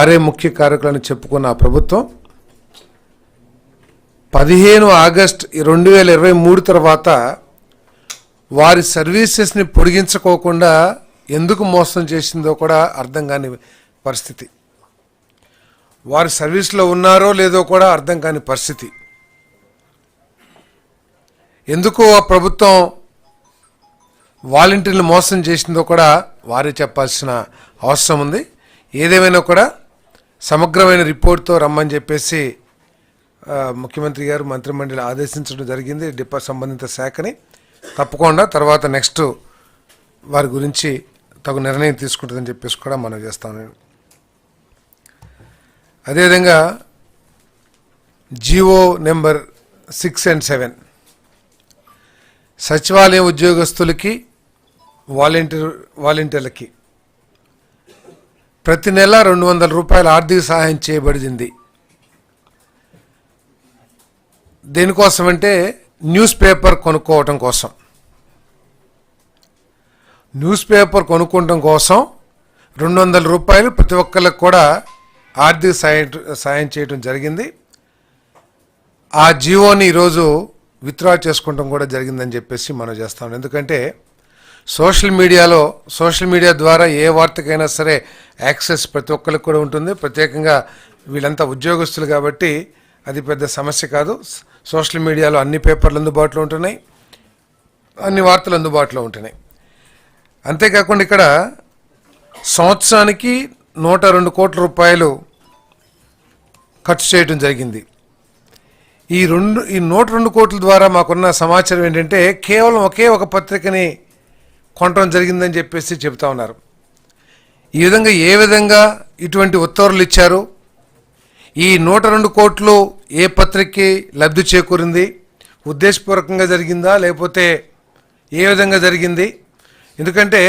ఆరే ముఖ్య కారకులను చెప్పుకున్న ఆ ప్రభుత్వం 15 ఆగస్టు 2023 తర్వాత వారి సర్వీసెస్ని పొడిగించుకోకుండా ఎందుకు మోసం చేసిందో కూడా అర్థం కాని పరిస్థితి. వారి సర్వీస్లో ఉన్నారో లేదో కూడా అర్థం కాని పరిస్థితి. ఎందుకు ఆ ప్రభుత్వం వాలంటీర్లు మోసం చేసిందో కూడా వారే చెప్పాల్సిన అవసరం ఉంది. ఏదేమైనా కూడా సమగ్రమైన రిపోర్ట్తో రమ్మని చెప్పేసి ముఖ్యమంత్రి గారు మంత్రిమండలి ఆదేశించడం జరిగింది. సంబంధిత శాఖని తప్పకుండా తర్వాత నెక్స్ట్ వారి గురించి తగు నిర్ణయం తీసుకుంటుందని చెప్పేసి కూడా మనం చేస్తాను. అదేవిధంగా జీవో నెంబర్ 6 and 7 సచివాలయం ఉద్యోగస్తులకి వాలంటీర్లకి ప్రతి నెల 200 రూపాయల ఆర్థిక సహాయం చేయబడింది. దేనికోసమంటే న్యూస్ పేపర్ కొనుక్కోవటం కోసం. న్యూస్ పేపర్ కొనుక్కోవటం కోసం 200 రూపాయలు ప్రతి ఒక్కరికి కూడా ఆర్థిక సాయం చేయడం జరిగింది. ఆ జీవోని ఈరోజు విత్డ్రా చేసుకోవడం కూడా జరిగిందని చెప్పేసి మనం చేస్తాం. ఎందుకంటే సోషల్ మీడియా ద్వారా ఏ వార్తకైనా సరే యాక్సెస్ ప్రతి ఒక్కరికి కూడా ఉంటుంది. ప్రత్యేకంగా వీళ్ళంతా ఉద్యోగస్తులు కాబట్టి అది పెద్ద సమస్య కాదు. సోషల్ మీడియాలో అన్ని పేపర్లు అందుబాటులో ఉంటున్నాయి, అన్ని వార్తలు అందుబాటులో ఉంటున్నాయి. అంతేకాకుండా ఇక్కడ సంవత్సరానికి 102 కోట్ల రూపాయలు ఖర్చు చేయడం జరిగింది. ఈ 102 కోట్ల ద్వారా మాకున్న సమాచారం ఏంటంటే కేవలం ఒకే ఒక పత్రికని కొనడం జరిగిందని చెప్పేసి చెబుతా ఉన్నారు. ఈ విధంగా ఏ విధంగా ఇటువంటి ఉత్తర్వులు ఇచ్చారు, ఈ 102 కోట్లు ఏ పత్రికకి లబ్ధి చేకూరింది, ఉద్దేశపూర్వకంగా జరిగిందా లేకపోతే ఏ విధంగా జరిగింది? ఎందుకంటే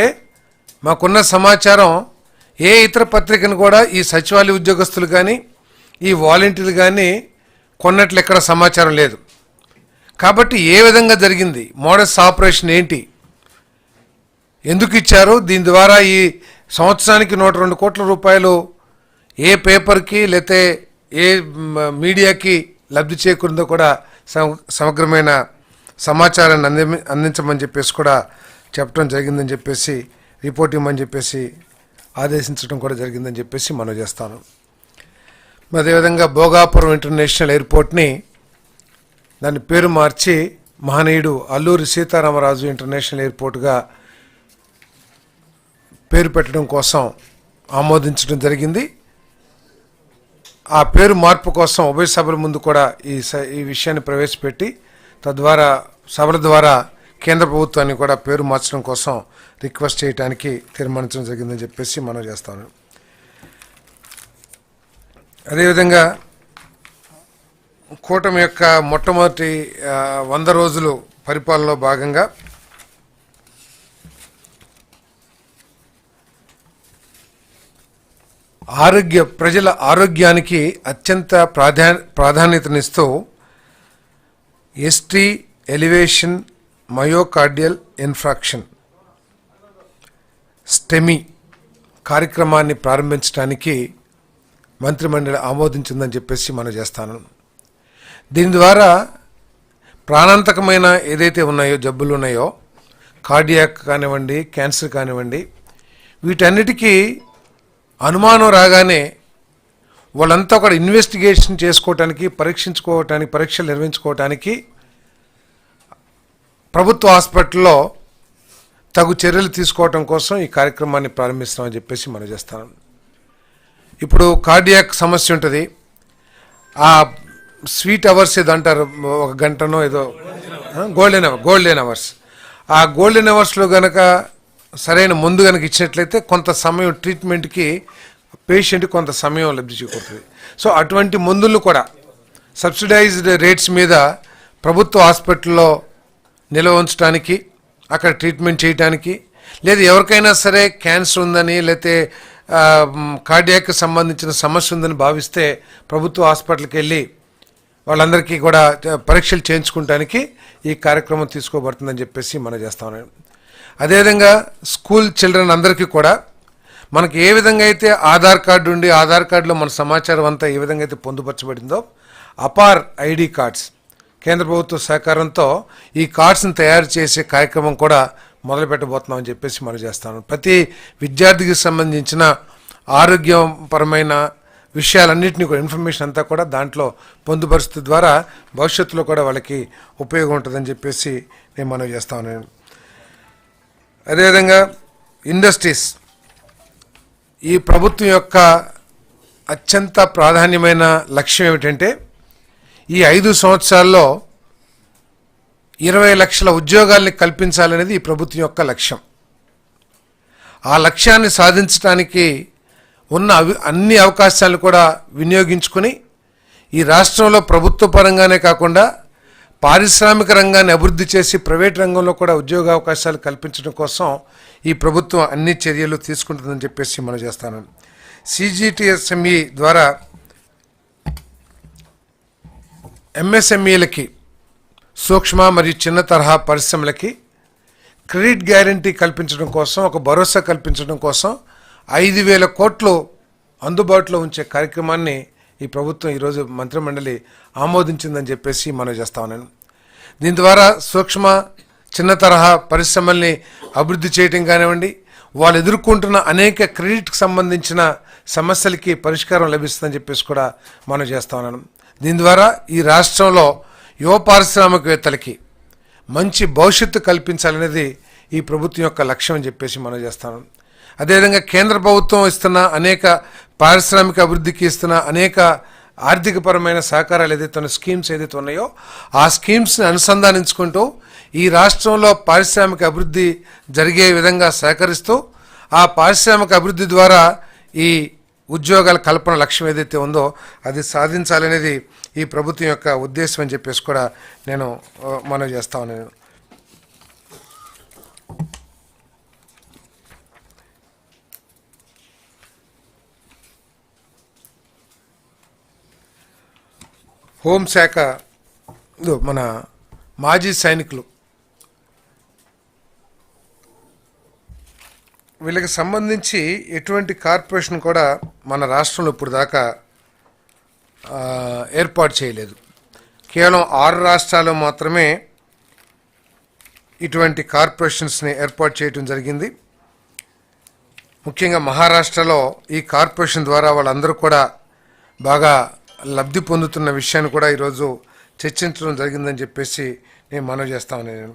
మాకున్న సమాచారం ఏ ఇతర పత్రికను కూడా ఈ సచివాలయ ఉద్యోగస్తులు కానీ ఈ వాలంటీర్లు కానీ కొన్నట్లు ఎక్కడ సమాచారం లేదు. కాబట్టి ఏ విధంగా జరిగింది, మోడస్ ఆపరేషన్ ఏంటి, ఎందుకు ఇచ్చారు, దీని ద్వారా ఈ సంవత్సరానికి 102 కోట్ల రూపాయలు ఏ పేపర్కి లేతే ఏ మీడియాకి లబ్ధి చేకూరిందో కూడా సమగ్రమైన సమాచారాన్ని అందించమని చెప్పేసి కూడా చెప్పడం జరిగిందని చెప్పేసి రిపోర్ట్ ఇవ్వమని చెప్పేసి ఆదేశించడం కూడా జరిగిందని చెప్పేసి మనం చేస్తాను. అదేవిధంగా భోగాపురం ఇంటర్నేషనల్ ఎయిర్పోర్ట్ని దాని పేరు మార్చి మహనీయుడు అల్లూరి సీతారామరాజు ఇంటర్నేషనల్ ఎయిర్పోర్ట్గా పేరు పెట్టడం కోసం ఆమోదించడం జరిగింది. ఆ పేరు మార్పు కోసం ఉభయ సభల ముందు కూడా ఈ విషయాన్ని ప్రవేశపెట్టి తద్వారా సభల ద్వారా కేంద్ర ప్రభుత్వాన్ని కూడా పేరు మార్చడం కోసం రిక్వెస్ట్ చేయడానికి తీర్మానించడం జరిగిందని చెప్పేసి మనం చేస్తాను. అదేవిధంగా కూటమి యొక్క మొట్టమొదటి 100 రోజులు పరిపాలనలో భాగంగా ప్రజల ఆరోగ్యానికి అత్యంత ప్రాధాన్యతనిస్తూ ST elevation myocardial infarction STEMI కార్యక్రమాన్ని ప్రారంభించడానికి మంత్రిమండలి ఆమోదించిందని చెప్పేసి మనం చేస్తాను. దీని ద్వారా ప్రాణాంతకమైన ఏదైతే ఉన్నాయో జబ్బులు ఉన్నాయో, కార్డియాక్ కానివ్వండి, క్యాన్సర్ కానివ్వండి, వీటన్నిటికీ అనుమానం రాగానే వాళ్ళంతా కూడా ఇన్వెస్టిగేషన్ చేసుకోవటానికి, పరీక్షలు నిర్వహించుకోవటానికి ప్రభుత్వ హాస్పిటల్లో తగు చర్యలు తీసుకోవటం కోసం ఈ కార్యక్రమాన్ని ప్రారంభిస్తామని చెప్పేసి మనం చేస్తాను. ఇప్పుడు కార్డియాక్ సమస్య ఉంటుంది, ఆ స్వీట్ అవర్స్ ఏదో అంటారు, 1 గంటనో ఏదో గోల్డెన్ అవర్స్. ఆ గోల్డెన్ అవర్స్లో కనుక సరైన మందు కనుక ఇచ్చినట్లయితే కొంత సమయం ట్రీట్మెంట్కి పేషెంట్కి కొంత సమయం లబ్ధి చేకూరుతుంది. సో అటువంటి మందులు కూడా సబ్సిడైజ్డ్ రేట్స్ మీద ప్రభుత్వ హాస్పిటల్లో నిల్వ ఉంచడానికి, అక్కడ ట్రీట్మెంట్ చేయడానికి, లేదా ఎవరికైనా సరే క్యాన్సర్ ఉందని లేకపోతే కార్డియాక్ సంబంధించిన సమస్య ఉందని భావిస్తే ప్రభుత్వ హాస్పిటల్కి వెళ్ళి వాళ్ళందరికీ కూడా పరీక్షలు చేయించుకోవడానికి ఈ కార్యక్రమం తీసుకోబడుతుందని చెప్పేసి మనం చేస్తాం. అదేవిధంగా స్కూల్ చిల్డ్రన్ అందరికీ కూడా మనకి ఏ విధంగా అయితే ఆధార్ కార్డు ఉండి ఆధార్ కార్డులో మన సమాచారం అంతా ఏ విధంగా అయితే పొందుపరచబడిందో అపార్ ఐడి కార్డ్స్ కేంద్ర ప్రభుత్వ సహకారంతో ఈ కార్డ్స్ని తయారు చేసే కార్యక్రమం కూడా మొదలు పెట్టబోతున్నామని చెప్పేసి మనం చేస్తాను. ప్రతి విద్యార్థికి సంబంధించిన ఆరోగ్యపరమైన విషయాలన్నింటినీ కూడా ఇన్ఫర్మేషన్ అంతా కూడా దాంట్లో పొందుపరుస్తు ద్వారా భవిష్యత్తులో కూడా వాళ్ళకి ఉపయోగం ఉంటుందని చెప్పేసి నేను మనం చేస్తాను. అదేవిధంగా ఇండస్ట్రీస్ ఈ ప్రభుత్వం యొక్క అత్యంత ప్రాధాన్యమైన లక్ష్యం ఏమిటంటే ఈ 5 సంవత్సరాల్లో 20 లక్షల ఉద్యోగాల్ని కల్పించాలనేది ఈ ప్రభుత్వం యొక్క లక్ష్యం. ఆ లక్ష్యాన్ని సాధించడానికి ఉన్న అన్ని అవకాశాలను కూడా వినియోగించుకొని ఈ రాష్ట్రంలో ప్రభుత్వ పరంగానే కాకుండా పారిశ్రామిక రంగాన్ని అభివృద్ధి చేసి ప్రైవేట్ రంగంలో కూడా ఉద్యోగ అవకాశాలు కల్పించడం కోసం ఈ ప్రభుత్వం అన్ని చర్యలు తీసుకుంటుందని చెప్పేసి మనం చేస్తాను. CGTSME ద్వారా MSMEలకి సూక్ష్మ మరియు చిన్న తరహా పరిశ్రమలకి క్రెడిట్ గ్యారంటీ కల్పించడం కోసం, ఒక భరోసా కల్పించడం కోసం 5,000 కోట్లు అందుబాటులో ఉంచే కార్యక్రమాన్ని ఈ ప్రభుత్వం ఈరోజు మంత్రిమండలి ఆమోదించిందని చెప్పేసి మనం చేస్తా ఉన్నాను. దీని ద్వారా సూక్ష్మ చిన్న తరహా పరిశ్రమల్ని అభివృద్ధి చేయడం కానివ్వండి, వాళ్ళు ఎదుర్కొంటున్న అనేక క్రెడిట్కి సంబంధించిన సమస్యలకి పరిష్కారం లభిస్తుందని చెప్పేసి కూడా మనం చేస్తా ఉన్నాను. దీని ద్వారా ఈ రాష్ట్రంలో యువ పారిశ్రామికవేత్తలకి మంచి భవిష్యత్తు కల్పించాలనేది ఈ ప్రభుత్వం యొక్క లక్ష్యం అని చెప్పేసి మనం చేస్తాను. అదేవిధంగా కేంద్ర ప్రభుత్వం ఇస్తున్న అనేక పారిశ్రామిక అభివృద్ధికి ఇస్తున్న అనేక ఆర్థికపరమైన సహకారాలు ఏదైతే స్కీమ్స్ ఏదైతే ఉన్నాయో ఆ స్కీమ్స్ని అనుసంధానించుకుంటూ ఈ రాష్ట్రంలో పారిశ్రామిక అభివృద్ధి జరిగే విధంగా సహకరిస్తూ ఆ పారిశ్రామిక అభివృద్ధి ద్వారా ఈ ఉద్యోగాల కల్పన లక్ష్యం ఏదైతే ఉందో అది సాధించాలనేది ఈ ప్రభుత్వం యొక్క ఉద్దేశం అని చెప్పేసి కూడా నేను మనవి చేస్తా ఉన్నాను. హోంశాఖ మన మాజీ సైనికులు వీళ్ళకి సంబంధించి ఎటువంటి కార్పొరేషన్ కూడా మన రాష్ట్రంలో ఇప్పుడు దాకా ఏర్పాటు చేయలేదు. కేవలం 6 రాష్ట్రాల్లో మాత్రమే ఇటువంటి కార్పొరేషన్స్ని ఏర్పాటు చేయడం జరిగింది. ముఖ్యంగా మహారాష్ట్రలో ఈ కార్పొరేషన్ ద్వారా వాళ్ళందరూ కూడా బాగా లబ్ధి పొందుతున్న విషయాన్ని కూడా ఈరోజు చర్చించడం జరిగిందని చెప్పేసి నేను మనవి చేస్తాను. నేను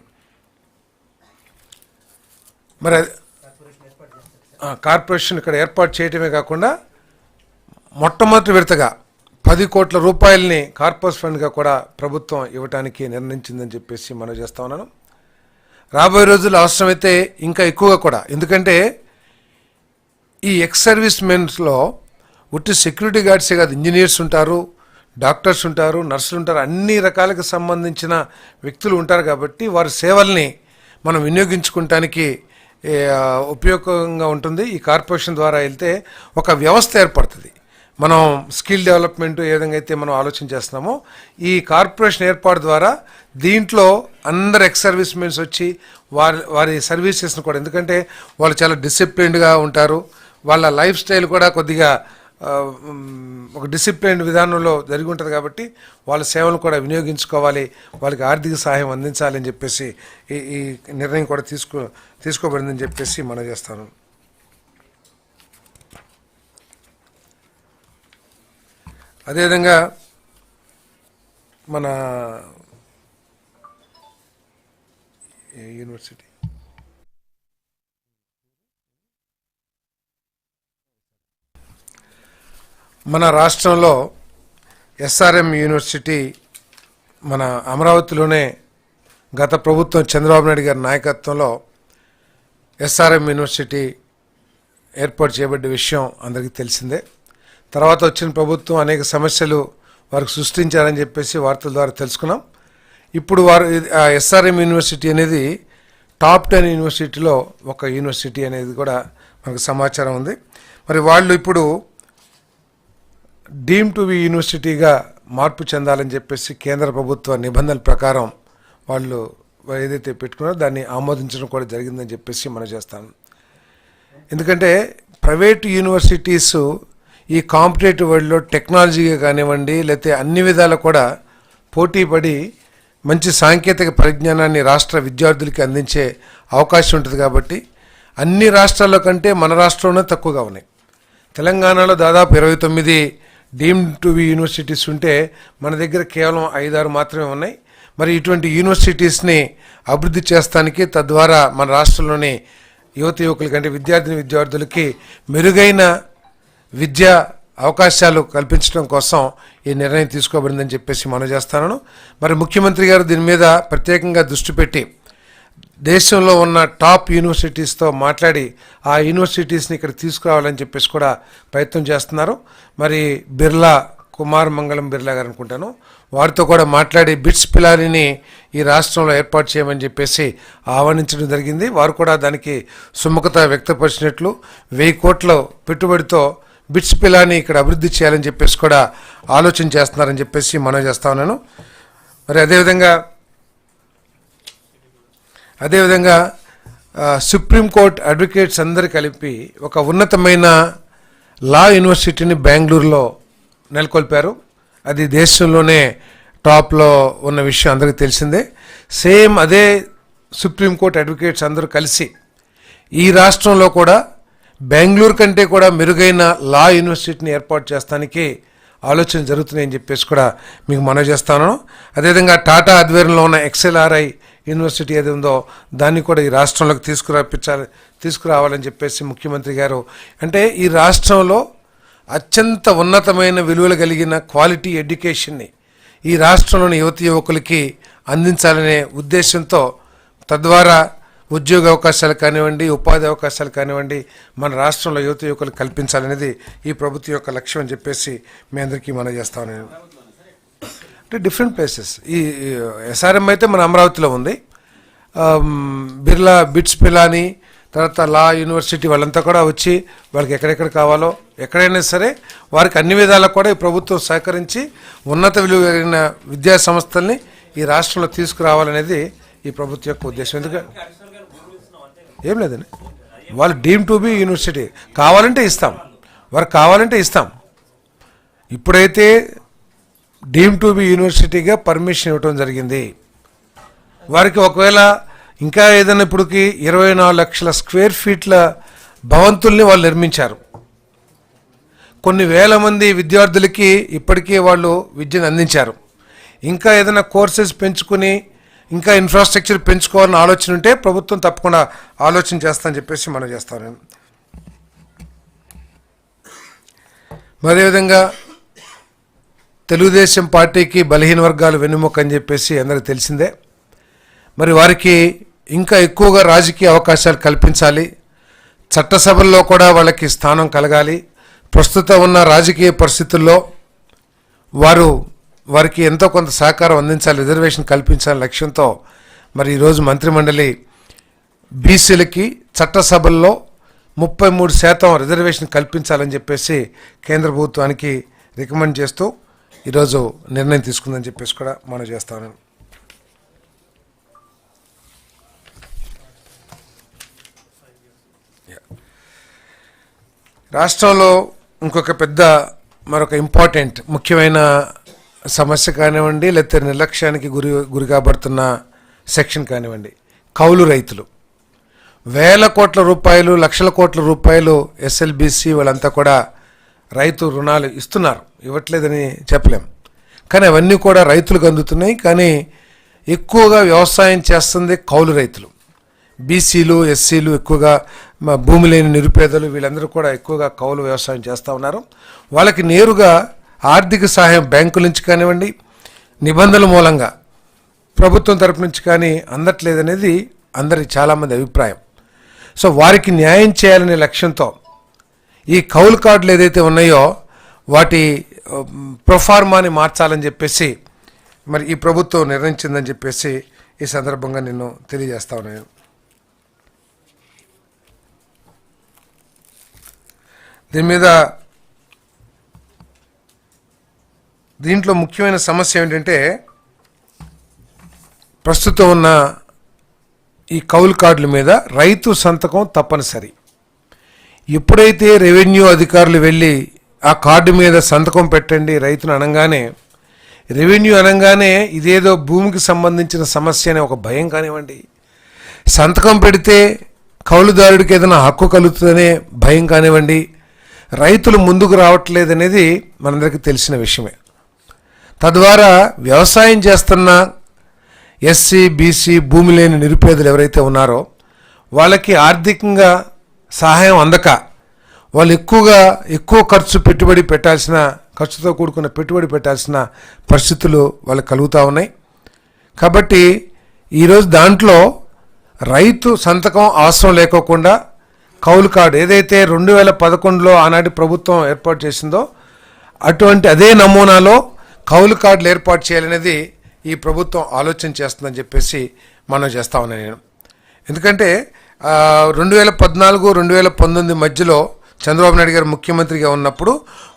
మరి కార్పొరేషన్ ఇక్కడ ఏర్పాటు చేయడమే కాకుండా మొట్టమొదటి విడతగా 10 కోట్ల రూపాయలని కార్పొరేట్ ఫండ్గా కూడా ప్రభుత్వం ఇవ్వడానికి నిర్ణయించిందని చెప్పేసి మనం చేస్తా ఉన్నాను. రాబోయే రోజుల్లో అవసరమైతే ఇంకా ఎక్కువగా కూడా, ఎందుకంటే ఈ ఎక్స్ సర్వీస్ మెన్స్లో ఉట్టి సెక్యూరిటీ గార్డ్సే కాదు, ఇంజనీర్స్ ఉంటారు, డాక్టర్స్ ఉంటారు, నర్సులు ఉంటారు, అన్ని రకాలకు సంబంధించిన వ్యక్తులు ఉంటారు. కాబట్టి వారి సేవల్ని మనం వినియోగించుకోవటానికి ఉపయోగంగా ఉంటుంది. ఈ కార్పొరేషన్ ద్వారా వెళ్తే ఒక వ్యవస్థ ఏర్పడుతుంది. మనం స్కిల్ డెవలప్మెంట్ ఏ విధంగా అయితే మనం ఆలోచన చేస్తున్నామో ఈ కార్పొరేషన్ ఏర్పాటు ద్వారా దీంట్లో అందరు ఎక్స్ సర్వీస్ మెన్స్ వచ్చి వారి సర్వీసెస్ని కూడా, ఎందుకంటే వాళ్ళు చాలా డిసిప్లిన్డ్గా ఉంటారు, వాళ్ళ లైఫ్ స్టైల్ కూడా కొద్దిగా ఒక డిసిప్లిన్ విధానంలో జరిగి ఉంటుంది. కాబట్టి వాళ్ళ సేవలు కూడా వినియోగించుకోవాలి, వాళ్ళకి ఆర్థిక సహాయం అందించాలి అని చెప్పేసి ఈ నిర్ణయం కూడా తీసుకోబడిందని చెప్పేసి మనం చేస్తాను. అదేవిధంగా మన యూనివర్సిటీ మన రాష్ట్రంలో SRM యూనివర్సిటీ మన అమరావతిలోనే గత ప్రభుత్వం చంద్రబాబు నాయుడు గారి నాయకత్వంలో SRM యూనివర్సిటీ ఏర్పాటు చేయబడ్డ విషయం అందరికీ తెలిసిందే. తర్వాత వచ్చిన ప్రభుత్వం అనేక సమస్యలు వారికి సృష్టించారని చెప్పేసి వార్తల ద్వారా తెలుసుకున్నాం. ఇప్పుడు వారు SRM యూనివర్సిటీ అనేది టాప్ 10 యూనివర్సిటీలో ఒక యూనివర్సిటీ అనేది కూడా మనకు సమాచారం ఉంది. మరి వాళ్ళు ఇప్పుడు డీమ్ టు బి యూనివర్సిటీగా మార్పు చెందాలని చెప్పేసి కేంద్ర ప్రభుత్వ నిబంధనల ప్రకారం వాళ్ళు ఏదైతే పెట్టుకున్నారో దాన్ని ఆమోదించడం కూడా జరిగిందని చెప్పేసి మనం చేస్తాను. ఎందుకంటే ప్రైవేటు యూనివర్సిటీస్ ఈ కాంపిటేటివ్ వరల్డ్లో టెక్నాలజీగా కానివ్వండి, లేకపోతే అన్ని విధాలు కూడా పోటీ పడి మంచి సాంకేతిక పరిజ్ఞానాన్ని రాష్ట్ర విద్యార్థులకి అందించే అవకాశం ఉంటుంది. కాబట్టి అన్ని రాష్ట్రాల్లో కంటే మన రాష్ట్రంలోనే తక్కువగా ఉన్నాయి. తెలంగాణలో దాదాపు 29 డీమ్డ్ టు బి యూనివర్సిటీస్ ఉంటే మన దగ్గర కేవలం 5-6 మాత్రమే ఉన్నాయి. మరి ఇటువంటి యూనివర్సిటీస్ని అభివృద్ధి చేస్తానికి, తద్వారా మన రాష్ట్రంలోని యువకులకి అంటే విద్యార్థులకి మెరుగైన విద్యా అవకాశాలు కల్పించడం కోసం ఈ నిర్ణయం తీసుకోబడిందని చెప్పేసి మనం చేస్తాను. మరి ముఖ్యమంత్రి గారు దీని మీద ప్రత్యేకంగా దృష్టి పెట్టి దేశంలో ఉన్న టాప్ యూనివర్సిటీస్తో మాట్లాడి ఆ యూనివర్సిటీస్ని ఇక్కడ తీసుకురావాలని చెప్పేసి కూడా ప్రయత్నం చేస్తున్నారు. మరి కుమార్ మంగళం బిర్లా గారు అనుకుంటాను, వారితో కూడా మాట్లాడి బిట్స్ పిలానీని ఈ రాష్ట్రంలో ఏర్పాటు చేయమని చెప్పేసి ఆహ్వానించడం జరిగింది. వారు కూడా దానికి సుముఖత వ్యక్తపరిచినట్లు 1000 కోట్ల పెట్టుబడితో బిట్స్ పిలాని ఇక్కడ అభివృద్ధి చేయాలని చెప్పేసి కూడా ఆలోచన చేస్తున్నారని చెప్పేసి మనం చేస్తా ఉన్నాను. మరి అదేవిధంగా సుప్రీంకోర్టు అడ్వకేట్స్ అందరు కలిపి ఒక ఉన్నతమైన లా యూనివర్సిటీని బెంగళూరులో నెలకొల్పారు. అది దేశంలోనే టాప్లో ఉన్న విషయం అందరికీ తెలిసిందే. సేమ్ అదే సుప్రీంకోర్టు అడ్వకేట్స్ అందరూ కలిసి ఈ రాష్ట్రంలో కూడా బెంగళూరు కంటే కూడా మెరుగైన లా యూనివర్సిటీని ఏర్పాటు చేస్తానికి ఆలోచన జరుగుతున్నాయని చెప్పేసి కూడా మీకు మనవి చేస్తాను. అదేవిధంగా టాటా ఆధ్వర్యంలో ఉన్న XLRI యూనివర్సిటీ ఏది ఉందో దాన్ని కూడా ఈ రాష్ట్రంలోకి తీసుకురావాలని చెప్పేసి ముఖ్యమంత్రి గారు, అంటే ఈ రాష్ట్రంలో అత్యంత ఉన్నతమైన విలువలు కలిగిన క్వాలిటీ ఎడ్యుకేషన్ని ఈ రాష్ట్రంలోని యువకులకి అందించాలనే ఉద్దేశంతో, తద్వారా ఉద్యోగ అవకాశాలు కానివ్వండి, ఉపాధి అవకాశాలు కానివ్వండి మన రాష్ట్రంలో యువకులకు కల్పించాలనేది ఈ ప్రభుత్వం యొక్క లక్ష్యం అని చెప్పేసి మీ అందరికీ మనం చేస్తాను. అంటే డిఫరెంట్ ప్లేసెస్, ఈ SRM అయితే మన అమరావతిలో ఉంది, బిట్స్ పిలాని తర్వాత లా యూనివర్సిటీ వాళ్ళంతా కూడా వచ్చి వాళ్ళకి ఎక్కడెక్కడ కావాలో ఎక్కడైనా సరే వారికి అన్ని విధాలకు కూడా ఈ ప్రభుత్వం సహకరించి ఉన్నత విలువ కలిగిన విద్యా సంస్థల్ని ఈ రాష్ట్రంలో తీసుకురావాలనేది ఈ ప్రభుత్వం యొక్క ఉద్దేశం. ఎందుకంటే ఏం లేదండి, వాళ్ళు డీమ్ టు బి యూనివర్సిటీ కావాలంటే ఇస్తాం, వారికి కావాలంటే ఇస్తాం. ఇప్పుడైతే డీమ్ టు బి యూనివర్సిటీగా పర్మిషన్ ఇవ్వటం జరిగింది. వారికి ఒకవేళ ఇంకా ఏదైనా ఇప్పటికి 24 లక్షల స్క్వేర్ ఫీట్ల భవంతుల్ని వాళ్ళు నిర్మించారు. కొన్ని వేల మంది విద్యార్థులకి ఇప్పటికే వాళ్ళు విద్యను అందించారు. ఇంకా ఏదైనా కోర్సెస్ పెంచుకుని ఇంకా ఇన్ఫ్రాస్ట్రక్చర్ పెంచుకోవాలని ఆలోచన ఉంటే ప్రభుత్వం తప్పకుండా ఆలోచన చేస్తానని చెప్పేసి మనం చేస్తాను. అదేవిధంగా తెలుగుదేశం పార్టీకి బలహీన వర్గాలు వెన్నెముక అని చెప్పేసి అందరికీ తెలిసిందే. మరి వారికి ఇంకా ఎక్కువగా రాజకీయ అవకాశాలు కల్పించాలి, చట్టసభల్లో కూడా వాళ్ళకి స్థానం కలగాలి. ప్రస్తుతం ఉన్న రాజకీయ పరిస్థితుల్లో వారికి ఎంతో కొంత సహకారం అందించాలి, రిజర్వేషన్ కల్పించాలని లక్ష్యంతో మరి ఈరోజు మంత్రిమండలి బీసీలకి చట్టసభల్లో 33% రిజర్వేషన్ కల్పించాలని చెప్పేసి కేంద్ర ప్రభుత్వానికి రికమెండ్ చేస్తూ ఈరోజు నిర్ణయం తీసుకుందని చెప్పేసి కూడా మనం చేస్తాను. రాష్ట్రంలో ఇంకొక మరొక ఇంపార్టెంట్ ముఖ్యమైన సమస్య కానివ్వండి, లేకపోతే నిర్లక్ష్యానికి గురి కాబడుతున్న సెక్షన్ కానివ్వండి, కౌలు రైతులు. వేల కోట్ల రూపాయలు, లక్షల కోట్ల రూపాయలు SLBC వాళ్ళంతా కూడా రైతు రుణాలు ఇస్తున్నారు, ఇవ్వట్లేదని చెప్పలేం. కానీ అవన్నీ కూడా రైతులకు అందుతున్నాయి. కానీ ఎక్కువగా వ్యవసాయం చేస్తుంది కౌలు రైతులు. బీసీలు, ఎస్సీలు, ఎక్కువగా భూమి లేని నిరుపేదలు, వీళ్ళందరూ కూడా ఎక్కువగా కౌలు వ్యవసాయం చేస్తూ ఉన్నారు. వాళ్ళకి నేరుగా ఆర్థిక సహాయం బ్యాంకుల నుంచి కానివ్వండి, నిబంధనల మూలంగా ప్రభుత్వం తరపు నుంచి కానీ అందట్లేదనేది అందరి చాలామంది అభిప్రాయం. సో వారికి న్యాయం చేయాలనే లక్ష్యంతో ఈ కౌలు కార్డులు ఏదైతే ఉన్నాయో వాటి ప్రొఫార్మాని మార్చాలని చెప్పేసి మరి ఈ ప్రభుత్వం నిర్ణయించిందని చెప్పేసి ఈ సందర్భంగా నేను తెలియజేస్తా ఉన్నాను. దీంట్లో ముఖ్యమైన సమస్య ఏంటంటే ప్రస్తుతం ఉన్న ఈ కౌలు కార్డుల మీద రైతు సంతకం తప్పనిసరి. ఎప్పుడైతే రెవెన్యూ అధికారులు వెళ్ళి ఆ కార్డు మీద సంతకం పెట్టండి రైతును అనగానే, రెవెన్యూ అనగానే ఇదేదో భూమికి సంబంధించిన సమస్య అనే ఒక భయం కానివ్వండి, సంతకం పెడితే కౌలుదారుడికి ఏదైనా హక్కు కలుగుతుందనే భయం కానివ్వండి, రైతులు ముందుకు రావట్లేదనేది మనందరికీ తెలిసిన విషయమే. తద్వారా వ్యవసాయం చేస్తున్న ఎస్సీ బీసీ భూమి లేని నిరుపేదలు ఎవరైతే ఉన్నారో వాళ్ళకి ఆర్థికంగా సహాయం అందక వాళ్ళు ఎక్కువ ఖర్చుతో కూడుకున్న పెట్టుబడి పెట్టాల్సిన పరిస్థితులు వాళ్ళకి కలుగుతూ ఉన్నాయి. కాబట్టి ఈరోజు దాంట్లో రైతు సంతకం అవసరం లేకోకుండా కౌలు కార్డు ఏదైతే 2011లో ఆనాటి ప్రభుత్వం ఏర్పాటు చేసిందో అటువంటి అదే నమూనాలో కౌలు కార్డులు ఏర్పాటు చేయాలనేది ఈ ప్రభుత్వం ఆలోచన చేస్తుందని చెప్పేసి మనం చేస్తా ఉన్నాను నేను. ఎందుకంటే 2014-2019 మధ్యలో చంద్రబాబు నాయుడు గారు ముఖ్యమంత్రిగా ఉన్నప్పుడు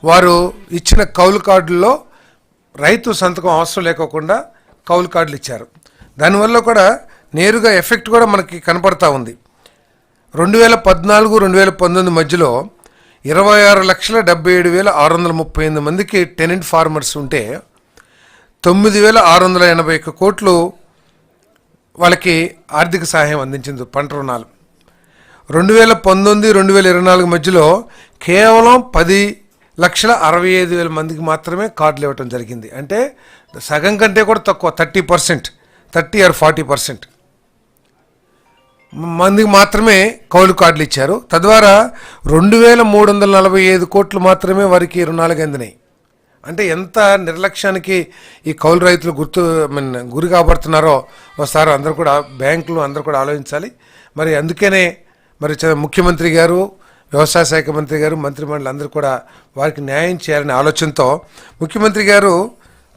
వారు ఇచ్చిన కౌలు కార్డుల్లో రైతు సంతకం అవసరం లేకోకుండా కౌలు కార్డులు ఇచ్చారు. దానివల్ల కూడా నేరుగా ఎఫెక్ట్ కూడా మనకి కనపడతా ఉంది. 2014-2019 మధ్యలో 26,77,638 మందికి టెనెంట్ ఫార్మర్స్ ఉంటే 9,681 కోట్లు వాళ్ళకి ఆర్థిక సహాయం అందించింది పంట రుణాలు. 2019-2024 మధ్యలో కేవలం 10,65,000 మందికి మాత్రమే కార్డులు ఇవ్వటం జరిగింది. అంటే సగం కంటే కూడా తక్కువ, 30% 30 or 40% మందికి మాత్రమే కౌలు కార్డులు ఇచ్చారు. తద్వారా 2,345 కోట్లు మాత్రమే వారికి రుణాలుగా అందినాయి. అంటే ఎంత నిర్లక్ష్యానికి ఈ కౌలు రైతులు గురి కాబడుతున్నారో ఒకసారి అందరూ కూడా బ్యాంకులు అందరూ కూడా ఆలోచించాలి. మరి అందుకనే మరి ముఖ్యమంత్రి గారు, వ్యవసాయ శాఖ మంత్రి గారు, మంత్రిమండలి అందరూ కూడా వారికి న్యాయం చేయాలనే ఆలోచనతో ముఖ్యమంత్రి గారు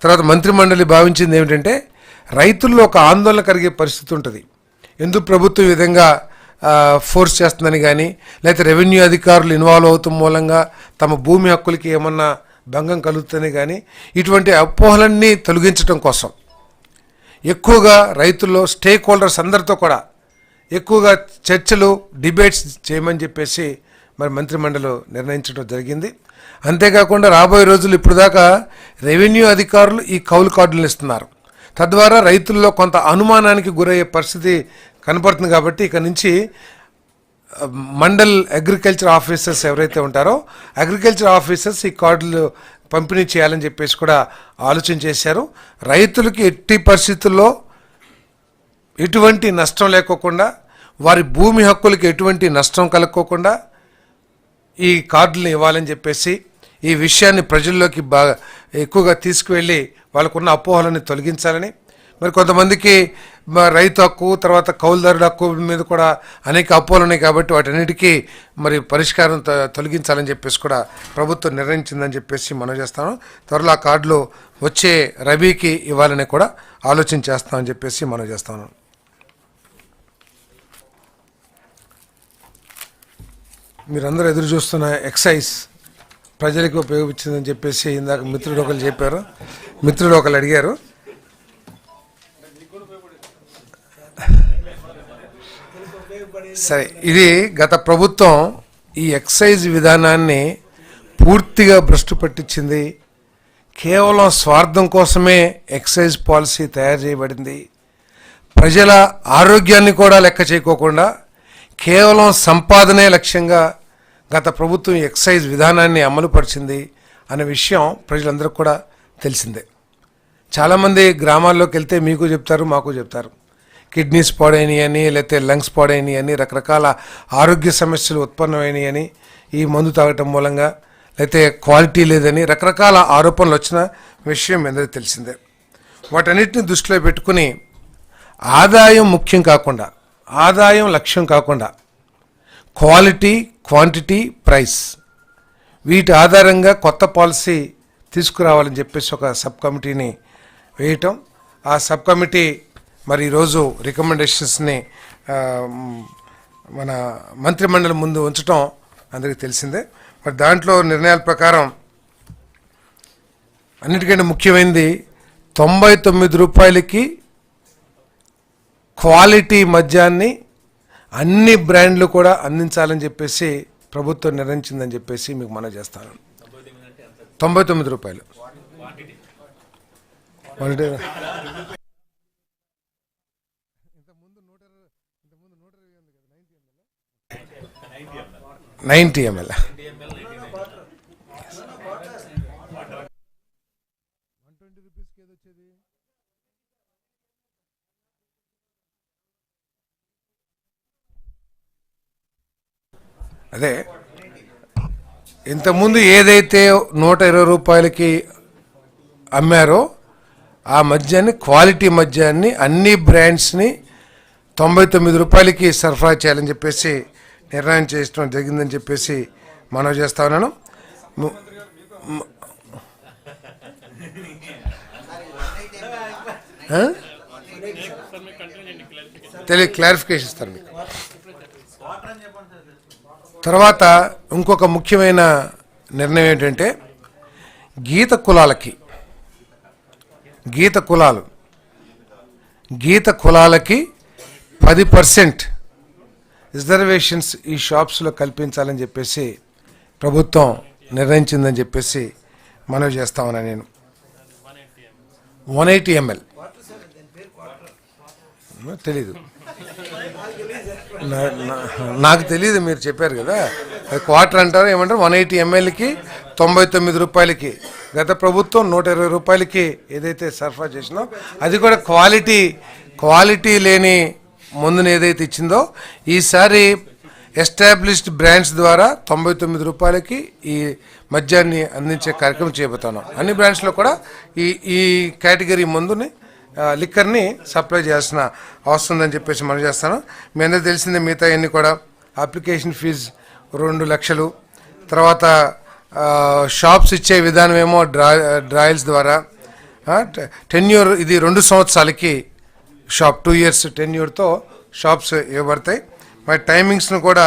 తర్వాత మంత్రిమండలి భావించింది ఏమిటంటే రైతుల్లో ఒక ఆందోళన కలిగే పరిస్థితి ఉంటుంది. ఎందుకు ప్రభుత్వం ఈ విధంగా ఫోర్స్ చేస్తుందని కానీ, లేకపోతే రెవెన్యూ అధికారులు ఇన్వాల్వ్ అవుతాం మూలంగా తమ భూమి హక్కులకి ఏమన్నా భంగం కలుగుతుందని కానీ, ఇటువంటి అపోహలన్నీ తొలగించడం కోసం ఎక్కువగా రైతుల్లో స్టేక్ హోల్డర్స్ అందరితో కూడా ఎక్కువగా చర్చలు, డిబేట్స్ చేయమని చెప్పేసి మరి మంత్రిమండలి నిర్ణయించడం జరిగింది. అంతేకాకుండా రాబోయే రోజులు ఇప్పుడు దాకా రెవెన్యూ అధికారులు ఈ కౌలు కార్డులు ఇస్తున్నారు. తద్వారా రైతుల్లో కొంత అనుమానానికి గురయ్యే పరిస్థితి కనపడుతుంది. కాబట్టి ఇక నుంచి మండల్ అగ్రికల్చర్ ఆఫీసర్స్ ఎవరైతే ఉంటారో అగ్రికల్చర్ ఆఫీసర్స్ ఈ కార్డులు పంపిణీ చేయాలని చెప్పేసి కూడా ఆలోచన చేశారు. రైతులకి ఎట్టి పరిస్థితుల్లో ఎటువంటి నష్టం లేకోకుండా, వారి భూమి హక్కులకి ఎటువంటి నష్టం కలుక్కోకుండా ఈ కార్డులను ఇవ్వాలని చెప్పేసి ఈ విషయాన్ని ప్రజల్లోకి బాగా ఎక్కువగా తీసుకువెళ్ళి వాళ్ళకున్న అపోహలని తొలగించాలని, మరి కొంతమందికి రైతు హక్కు తర్వాత కౌలుదారుల హక్కు మీద కూడా అనేక అపోహలు ఉన్నాయి. కాబట్టి వాటన్నిటికీ మరి పరిష్కారం తొలగించాలని చెప్పేసి కూడా ప్రభుత్వం నిర్ణయించిందని చెప్పేసి మనం చేస్తాను. త్వరలో ఆ కార్డులు వచ్చే రబీకి ఇవ్వాలని కూడా ఆలోచన చేస్తామని చెప్పేసి మనం చేస్తాను. మీరందరూ ఎదురు చూస్తున్న ఎక్సైజ్ ప్రజలకు ఉపయోగించిందని చెప్పేసి ఇందాక మిత్రుడు ఒకరు అడిగారు. సరే, ఇది గత ప్రభుత్వం ఈ ఎక్సైజ్ విధానాన్ని పూర్తిగా భ్రష్టు పట్టించింది. కేవలం స్వార్థం కోసమే ఎక్సైజ్ పాలసీ తయారు చేయబడింది. ప్రజల ఆరోగ్యాన్ని కూడా లెక్క చేయకోకుండా కేవలం సంపాదనే లక్ష్యంగా గత ప్రభుత్వం ఎక్సైజ్ విధానాన్ని అమలుపరిచింది అనే విషయం ప్రజలందరికీ కూడా తెలిసిందే. చాలామంది గ్రామాల్లోకి వెళ్తే మీకు చెప్తారు, మాకు చెప్తారు, కిడ్నీస్ పాడైనవి అని, లేకపోతే లంగ్స్ పాడైనవి అని, రకరకాల ఆరోగ్య సమస్యలు ఉత్పన్నమైనవి అని, ఈ మందు తాగటం మూలంగా, లేకపోతే క్వాలిటీ లేదని రకరకాల ఆరోపణలు వచ్చిన విషయం అందరికీ తెలిసిందే. వాటన్నిటిని దృష్టిలో పెట్టుకుని ఆదాయం ముఖ్యం కాకుండా, ఆదాయం లక్ష్యం కాకుండా క్వాలిటీ, క్వాంటిటీ, ప్రైస్ వీటి ఆధారంగా కొత్త పాలసీ తీసుకురావాలని చెప్పేసి ఒక సబ్ కమిటీని వేయటం, ఆ సబ్ కమిటీ మరి ఈరోజు రికమెండేషన్స్ని మన మంత్రిమండలి ముందు ఉంచడం అందరికీ తెలిసిందే. మరి దాంట్లో నిర్ణయాల ప్రకారం అన్నిటికంటే ముఖ్యమైనది 99 రూపాయలకి క్వాలిటీ మద్యాన్ని అన్ని బ్రాండ్లు కూడా అందించాలని చెప్పేసి ప్రభుత్వం నిర్ణయించిందని చెప్పేసి మీకు మనవి చేస్తాను. 99 రూపాయలు. Quality 90 ml. అదే ఇంతకుముందు ఏదైతే 120 రూపాయలకి అమ్మారో ఆ మద్యాన్ని, క్వాలిటీ మద్యాన్ని అన్ని బ్రాండ్స్ని 99 రూపాయలకి సరఫరా చేయాలని చెప్పేసి నిర్ణయం చేయడం జరిగిందని చెప్పేసి మనవి చేస్తా ఉన్నాను. క్లారిఫికేషన్ ఇస్తారు మీకు. తర్వాత ఇంకొక ముఖ్యమైన నిర్ణయం ఏంటంటే గీత కులాలకి 10% రిజర్వేషన్స్ ఈ షాప్స్లో కల్పించాలని చెప్పేసి ప్రభుత్వం నిర్ణయించిందని చెప్పేసి మనవి చేస్తా ఉన్నా నేను. 180 ml తెలీదు, నాకు తెలియదు, మీరు చెప్పారు కదా క్వార్టర్ అంటారు ఏమంటారు. 180 mlకి 99 రూపాయలకి గత ప్రభుత్వం 120 రూపాయలకి ఏదైతే సరఫరా చేసినో అది కూడా క్వాలిటీ లేని మందుని ఏదైతే ఇచ్చిందో ఈసారి ఎస్టాబ్లిష్డ్ బ్రాండ్స్ ద్వారా 99 రూపాయలకి ఈ మద్యాన్ని అందించే కార్యక్రమం చేయబోతున్నాం. అన్ని బ్రాండ్స్లో కూడా ఈ కేటగిరీ మందుని లిక్కర్ని సప్లై చేయాల్సిన అవసరం ఉందని చెప్పేసి మనం చేస్తాను. మీ అందరూ తెలిసిందే మిగతా అన్ని కూడా అప్లికేషన్ ఫీజు 2 లక్షలు. తర్వాత షాప్స్ ఇచ్చే విధానం ఏమో డ్రాయల్స్ ద్వారా టెన్యూర్, ఇది 2 సంవత్సరాలకి షాప్ 2 years టెన్యూర్తో షాప్స్ ఇవ్వబడతాయి. మరి టైమింగ్స్ను కూడా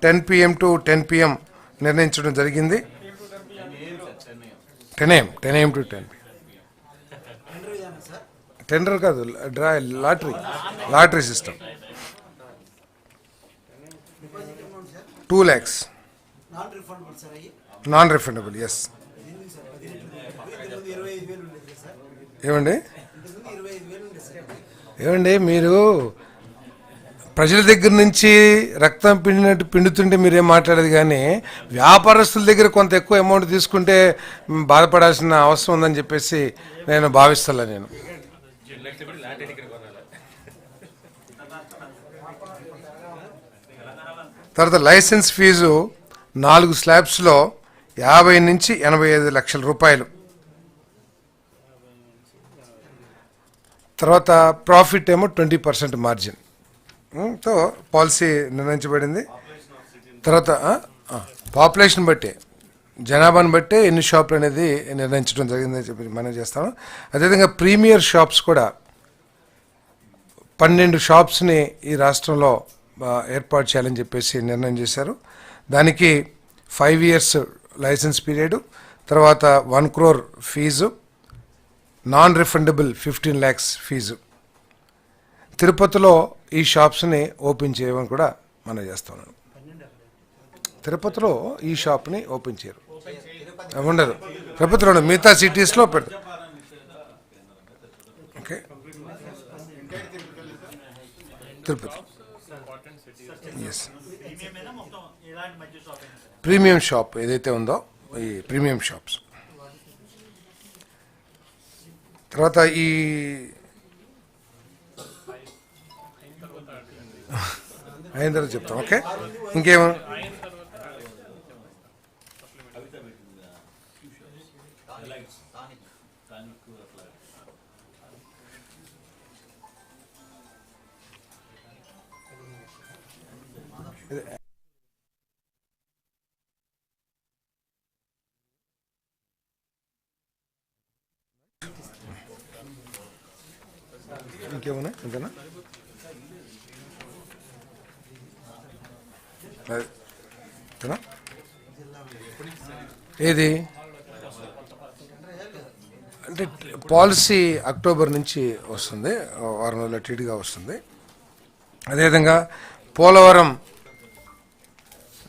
10 PM to 10 PM నిర్ణయించడం జరిగింది. 10 AM to 10 PM. టెండర్ కాదు, lottery system. 2 lakhs non refundable. Yes. ఏమండి మీరు ప్రజల దగ్గర నుంచి రక్తం పిండుతుంటే మీరేం మాట్లాడేది, కానీ వ్యాపారస్తుల దగ్గర కొంత ఎక్కువ అమౌంట్ తీసుకుంటే బాధపడాల్సిన అవసరం ఉందని చెప్పేసి నేను భావిస్తాను. తర్వాత లైసెన్స్ ఫీజు 4 స్లాబ్స్లో 50 నుంచి 85 లక్షల రూపాయలు. తర్వాత ప్రాఫిట్ ఏమో 20% మార్జిన్ తో పాలసీ నిర్ణయించబడింది. తర్వాత పాపులేషన్ బట్టి, జనాభాను బట్టి ఎన్ని షాపులు అనేది నిర్ణయించడం జరిగిందని చెప్పి మనం చేస్తాము. అదేవిధంగా ప్రీమియర్ షాప్స్ కూడా 12 షాప్స్ని ఈ రాష్ట్రంలో ఏర్పాటు చేయాలని చెప్పేసి నిర్ణయం చేశారు. దానికి 5 years లైసెన్స్ పీరియడ్, తర్వాత 1 crore fee, non refundable 15 lakhs fee. తిరుపతిలో ఈ షాప్స్ని ఓపెన్ చేయమని కూడా మనం చేస్తున్నాం. తిరుపతిలో ఈ షాప్ని ఓపెన్ చేయరు, ఉండదు. తిరుపతిలో ఉండదు, మిగతా సిటీస్లో పెడతారు. Okay, Tirupati. Yes, premium shop ఏదైతే ఉందో ఈ ప్రీమియం షాప్స్. తర్వాత ఈ అయిన తర్వాత చెప్తాం. ఓకే, ఇంకేమో ఇంకేమన్నా ఇంతనా ఏది అంటే పాలసీ అక్టోబర్ నుంచి వస్తుంది, వారం రోజుల టీటీగా వస్తుంది. అదేవిధంగా పోలవరం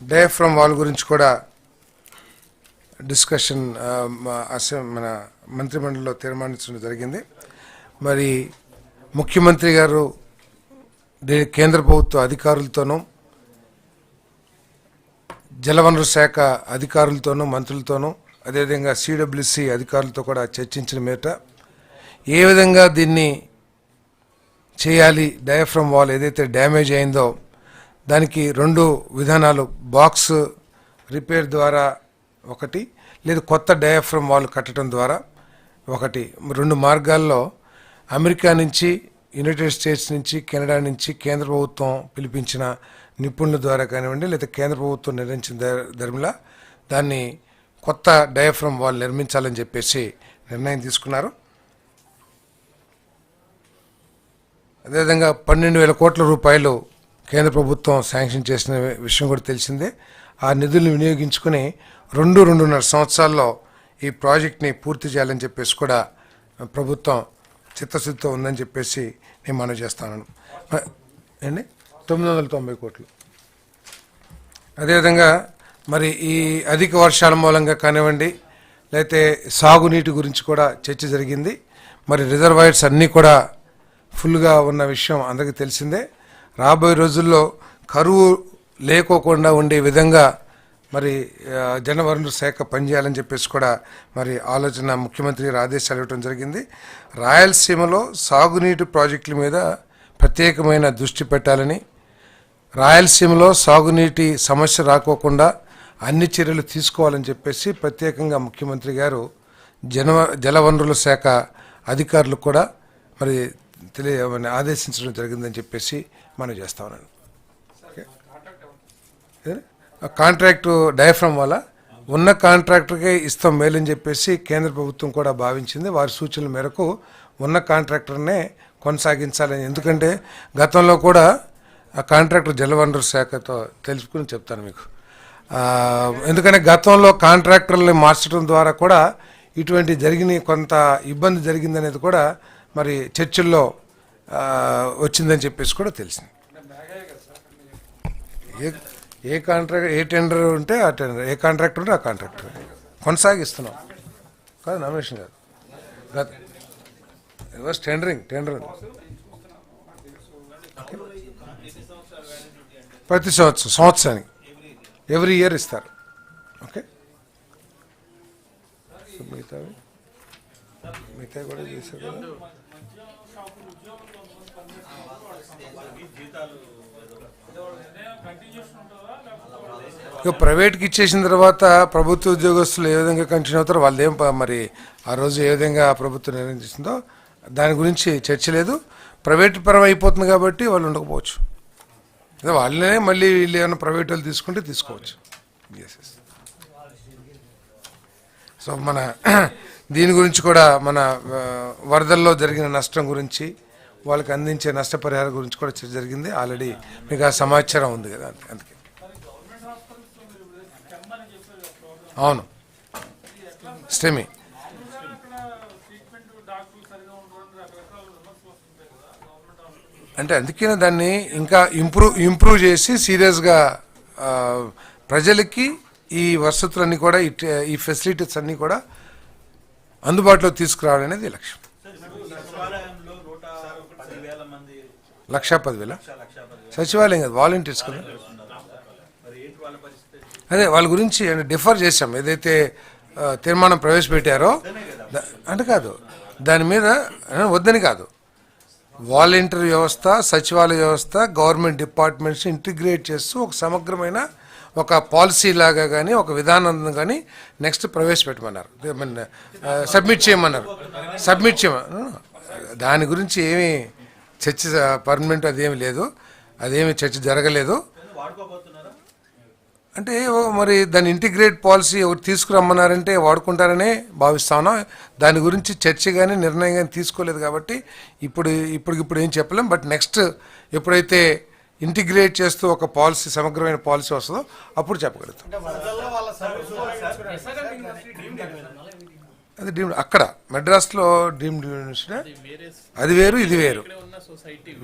డయాఫ్రమ్ వాల్ గురించి కూడా డిస్కషన్ మన మంత్రిమండలిలో తీర్మానించడం జరిగింది. మరి ముఖ్యమంత్రి గారు కేంద్ర ప్రభుత్వ అధికారులతోనూ జలవనరుల శాఖ అధికారులతోనూ మంత్రులతోనూ అదేవిధంగా సిడబ్ల్యూసి అధికారులతో కూడా చర్చించిన మీదట ఏ విధంగా దీన్ని చేయాలి, డయాఫ్రమ్ వాల్ ఏదైతే డ్యామేజ్ అయిందో దానికి 2 విధానాలు, బాక్స్ రిపేర్ ద్వారా ఒకటి, లేదా కొత్త డయాఫ్రమ్ వాల్ కట్టడం ద్వారా ఒకటి. 2 మార్గాల్లో అమెరికా నుంచి, యునైటెడ్ స్టేట్స్ నుంచి, కెనడా నుంచి కేంద్ర ప్రభుత్వం పిలిపించిన నిపుణుల ద్వారా కానివ్వండి, లేదా కేంద్ర ప్రభుత్వం నిర్ణయించిన ధర్మిలా దాన్ని కొత్త డయాఫ్రమ్ వాల్ నిర్మించాలని చెప్పేసి నిర్ణయం తీసుకున్నారు. అదేవిధంగా 12,000 కోట్ల రూపాయలు కేంద్ర ప్రభుత్వం శాంక్షన్ చేసిన విషయం కూడా తెలిసిందే. ఆ నిధులను వినియోగించుకుని 2-2.5 సంవత్సరాల్లో ఈ ప్రాజెక్ట్ని పూర్తి చేయాలని చెప్పేసి కూడా ప్రభుత్వం చిత్తశుద్ధితో ఉందని చెప్పేసి నేను మనవి చేస్తాను. అండి 990 కోట్లు. అదేవిధంగా మరి ఈ అధిక వర్షాల మూలంగా కానివ్వండి, లేకపోతే సాగునీటి గురించి కూడా చర్చ జరిగింది. మరి రిజర్వాయర్స్ అన్నీ కూడా ఫుల్గా ఉన్న విషయం అందరికీ తెలిసిందే. రాబోయే రోజుల్లో కరువు లేకోకుండా ఉండే విధంగా మరి జలవనరుల శాఖ పనిచేయాలని చెప్పేసి కూడా మరి ఆలోచన ముఖ్యమంత్రి గారు ఆదేశాలు ఇవ్వడం జరిగింది. రాయలసీమలో సాగునీటి ప్రాజెక్టుల మీద ప్రత్యేకమైన దృష్టి పెట్టాలని, రాయలసీమలో సాగునీటి సమస్య రాకోకుండా అన్ని చర్యలు తీసుకోవాలని చెప్పేసి ప్రత్యేకంగా ముఖ్యమంత్రి గారు జలవనరుల శాఖ అధికారులకు కూడా మరి ఆదేశించడం జరిగిందని చెప్పేసి మనం చేస్తా ఉన్నాను. కాంట్రాక్టు డయాఫ్రమ్ వల్ల ఉన్న కాంట్రాక్టర్కే ఇస్తాం మేలని చెప్పేసి కేంద్ర ప్రభుత్వం కూడా భావించింది. వారి సూచనల మేరకు ఉన్న కాంట్రాక్టర్నే కొనసాగించాలని. ఎందుకంటే గతంలో కూడా ఆ కాంట్రాక్టర్ జలవనరుల శాఖతో తెలుసుకుని చెప్తాను మీకు. ఎందుకంటే గతంలో కాంట్రాక్టర్ని మార్చడం ద్వారా కూడా ఇటువంటి జరిగిన కొంత ఇబ్బంది జరిగిందనేది కూడా మరి చర్చల్లో వచ్చిందని చెప్పేసి కూడా తెలిసింది. ఏ కాంట్రాక్ట్, ఏ టెండర్ ఉంటే ఆ టెండర్, ఏ కాంట్రాక్టర్ ఉంటే ఆ కాంట్రాక్టర్ కొనసాగిస్తున్నాం కాదు, నామినేషన్ కాదు. ఇట్ వాజ్ టెండర్ ప్రతి సంవత్సరానికి ఎవ్రీ ఇయర్ ఇస్తారు. ఓకే, మిగతా కూడా చేశారు కదా. ఇక ప్రైవేట్కి ఇచ్చేసిన తర్వాత ప్రభుత్వ ఉద్యోగస్తులు ఏ విధంగా కంటిన్యూ అవుతారో వాళ్ళదేం మరి ఆ రోజు ఏ విధంగా ప్రభుత్వం నిర్ణయం చేసిందో దాని గురించి చర్చ లేదు. ప్రైవేట్ పరం అయిపోతుంది కాబట్టి వాళ్ళు ఉండకపోవచ్చు. వాళ్ళనే మళ్ళీ వీళ్ళు ఏమైనా ప్రైవేట్ వాళ్ళు తీసుకుంటే తీసుకోవచ్చు. సో మన దీని గురించి కూడా మన వరదల్లో జరిగిన నష్టం గురించి, వాళ్ళకి అందించే నష్టపరిహారం గురించి కూడా చర్చ జరిగింది. ఆల్రెడీ మీకు ఆ సమాచారం ఉంది కదా, అందుకే. అవును, స్టెమీ అంటే అందుకే దాన్ని ఇంకా ఇంప్రూవ్ చేసి సీరియస్గా ప్రజలకి ఈ వసతులన్నీ కూడా ఈ ఫెసిలిటీస్ అన్నీ కూడా అందుబాటులో తీసుకురావడం అనేది లక్ష్యం. 1,10,000 సచివాలయం కదా, వాలంటీర్స్ కదా. అదే వాళ్ళ గురించి డిఫర్ చేశాం. ఏదైతే తీర్మానం ప్రవేశపెట్టారో అంటే కాదు, దాని మీద వద్దని కాదు, వాలంటీర్ వ్యవస్థ, సచివాలయ వ్యవస్థ, గవర్నమెంట్ డిపార్ట్మెంట్స్ ఇంటిగ్రేట్ చేస్తూ ఒక సమగ్రమైన ఒక పాలసీ లాగా కానీ ఒక విధానం కానీ నెక్స్ట్ ప్రవేశపెట్టమన్నారు, సబ్మిట్ చేయమన్నారు. దాని గురించి ఏమీ చర్చ పర్మనెంట్ అదేమి లేదు, అదేమి చర్చ జరగలేదు. అంటే మరి దాని ఇంటిగ్రేట్ పాలసీ ఒకటి తీసుకురమ్మన్నారంటే వాడుకుంటారనే భావిస్తా ఉన్నాం. దాని గురించి చర్చ కానీ నిర్ణయం కానీ తీసుకోలేదు కాబట్టి ఇప్పుడు ఏం చెప్పలేం. బట్ నెక్స్ట్ ఎప్పుడైతే ఇంటిగ్రేట్ చేస్తూ ఒక పాలసీ, సమగ్రమైన పాలసీ వస్తుందో అప్పుడు చెప్పగలుగుతాం. అది డీమ్డ్ అక్కడ మెడ్రాస్లో డీమ్డ్ యూనివర్సిటీ, అది వేరు ఇది వేరు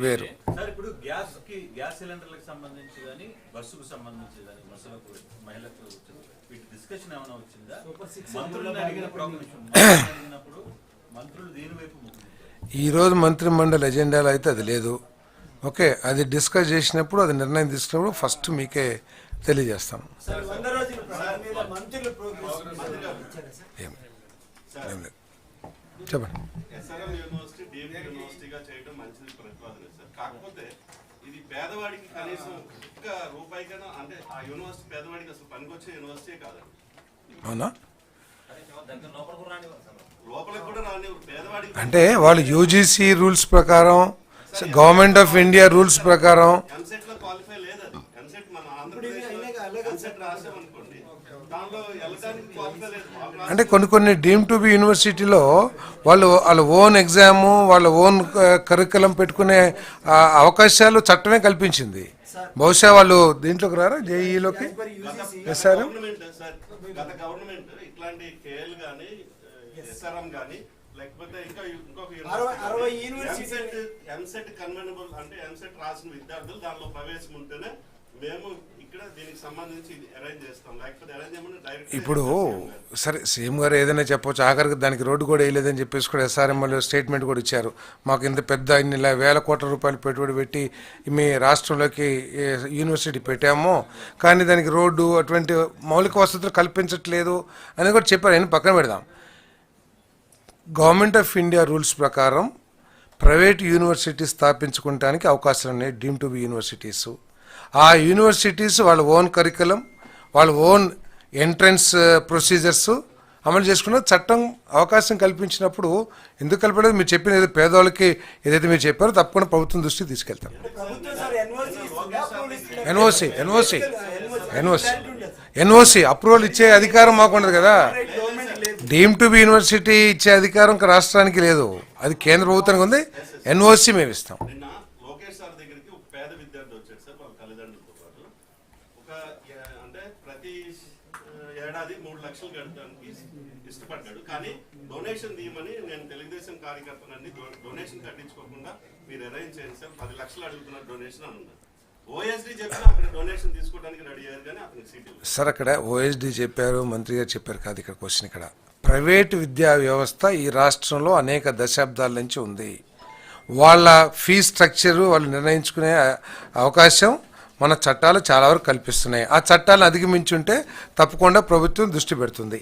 వేరు. సార్ ఇప్పుడు గ్యాస్ సిలిండర్లకు సంబంధించి కానీ బస్సుకు సంబంధించి కానీ బస్సులకు మహిళలకు వీటి డిస్కషన్ ఏమైనా వచ్చిందా? మంత్రులను అడిగినప్పుడు మంత్రులు దీని వైపు ఈరోజు మంత్రి మండలి ఎజెండాలో అయితే అది లేదు. ఓకే, అది డిస్కస్ చేసినప్పుడు, అది నిర్ణయం తీసుకున్నప్పుడు ఫస్ట్ మీకే తెలియజేస్తాం. ఏం లేదు, చెప్పండి. ఎస్ఆర్ఎం యూనివర్సిటీ డీమ్డ్ యూనివర్సిటీగా చేయడం మంచిది ప్రతిపాదన సార్. కాకపోతే ఇది పేదవాడికి కనీసం ఒక్క రూపాయికైనా, అంటే ఆ యూనివర్సిటీ పేదవాడికి అసలు పనికొచ్చే యూనివర్సిటీ కాదండి. అవునా? లోపలికి కూడా రాని పేదవాడికి అంటే వాళ్ళు యూజీసీ రూల్స్ ప్రకారం, గవర్నమెంట్ ఆఫ్ ఇండియా రూల్స్ ప్రకారం ఎంసెట్ లో క్వాలిఫై లేదు. అది ఎంసెట్ మన ఆంధ్రప్రదేశ్ ఎంసెట్ రాసామనుకోండి, దానిలో వెళ్ళడానికి క్వాలిఫై లేదు. అంటే కొన్ని డీమ్ టు బి యూనివర్సిటీలో వాళ్ళ ఓన్ ఎగ్జాము, వాళ్ళ ఓన్ కరికులం పెట్టుకునే అవకాశాలు చట్టమే కల్పించింది. బహుశా వాళ్ళు దీంట్లోకి రారా, జేఈలోకి? సార్ గత గవర్నమెంట్ ఇట్లాంటి కేఎల్ గానీ ఎస్ఆర్ఎం గానీ లేకపోతే ఇంకొక ఎంసెట్ కన్వెనబుల్, అంటే ఎంసెట్ రాసిన విద్యార్థులు దానిలో ప్రవేశం ఉంటేనే మేము ఇక్కడ దీనికి సంబంధించి అరేంజ్ చేస్తాం. లేకపోతే అరేంజ్ చేయమని డైరెక్ట్. ఇప్పుడు సరే, సీఎం గారు ఏదైనా చెప్పొచ్చు, ఆఖరికి దానికి రోడ్డు కూడా వేయలేదని చెప్పేసి కూడా ఎస్ఆర్ఎంఎల్ స్టేట్మెంట్ కూడా ఇచ్చారు. మాకు ఇంత పెద్ద ఇన్ని వేల కోట్ల రూపాయలు పెట్టుబడి పెట్టి మీ రాష్ట్రంలోకి యూనివర్సిటీ పెట్టాము, కానీ దానికి రోడ్డు అటువంటి మౌలిక వసతులు కల్పించట్లేదు అని కూడా చెప్పారు. ఆయన పక్కన పెడదాం. గవర్నమెంట్ ఆఫ్ ఇండియా రూల్స్ ప్రకారం ప్రైవేట్ యూనివర్సిటీ స్థాపించుకోవడానికి అవకాశాలు ఉన్నాయి, డీమ్ టు బి యూనివర్సిటీస్. ఆ యూనివర్సిటీస్ వాళ్ళ ఓన్ కరికులం, వాళ్ళ ఓన్ ఎంట్రన్స్ ప్రొసీజర్స్ అమలు చేసుకున్న చట్టం అవకాశం కల్పించినప్పుడు ఎందుకు కల్పలేదు? మీరు చెప్పిన ఏదో పేదవాళ్ళకి ఏదైతే మీరు చెప్పారో తప్పకుండా ప్రభుత్వం దృష్టికి తీసుకెళ్తాం. ఎన్ఓసి అప్రూవల్ ఇచ్చే అధికారం మాకు ఉండదు కదా. డీమ్ టు బి యూనివర్సిటీ ఇచ్చే అధికారం రాష్ట్రానికి లేదు, అది కేంద్ర ప్రభుత్వానికి ఉంది. ఎన్ఓసి మేము ఇస్తాం. నిన్న లోకేష్ సార్ దగ్గరికి ఒక పేద విద్యార్థి వచ్చాడు సార్, వాళ్ళ తల్లిదండ్రులతో పాటు. అంటే ప్రతి ఏడాది 3 లక్షలు కట్టడానికి ఇష్టపడ్డాడు. కానీ డొనేషన్ తీయమని నేను తెలుగుదేశం కార్యకర్తనండి, డొనేషన్ కట్టించుకోకుండా మీరు అరేంజ్ చేయండి సార్, 10 లక్షలు అడుగుతున్నారు డొనేషన్ అని ఉన్నారు. ఓఎస్డీ చెప్పిన అక్కడ డొనేషన్ తీసుకోవడానికి రెడీ అయ్యారు, కానీ అతనికి సీట్ ఇవ్వలేదు. సార్ అక్కడ ఓఎస్డీ చెప్పారు, మంత్రి గారు చెప్పారు కాదు. ఇక్కడ క్వశ్చన్, ఇక్కడ ప్రైవేట్ విద్యా వ్యవస్థ ఈ రాష్ట్రంలో అనేక దశాబ్దాల నుంచి ఉంది. వాళ్ళ ఫీ స్ట్రక్చరు వాళ్ళు నిర్ణయించుకునే అవకాశం మన చట్టాలు చాలా వరకు కల్పిస్తున్నాయి. ఆ చట్టాలను అధిగమించి ఉంటే తప్పకుండా ప్రభుత్వం దృష్టి పెడుతుంది.